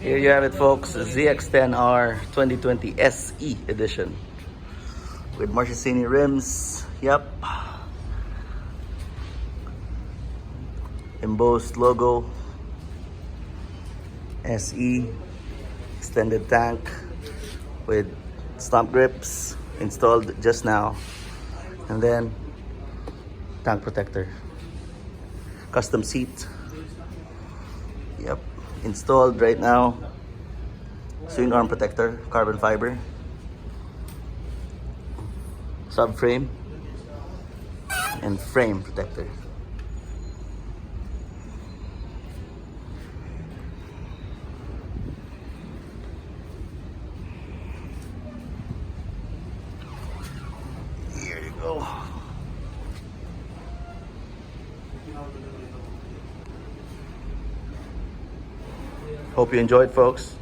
Here you have it, folks. ZX10R 2020 SE edition with Marchesini rims. Yep. Embossed logo. SE extended tank with stump grips installed just now, and then tank protector, custom seat. Yep, installed right now. Swing arm protector, carbon fiber, subframe, and frame protector. Here you go. Hope you enjoyed, folks.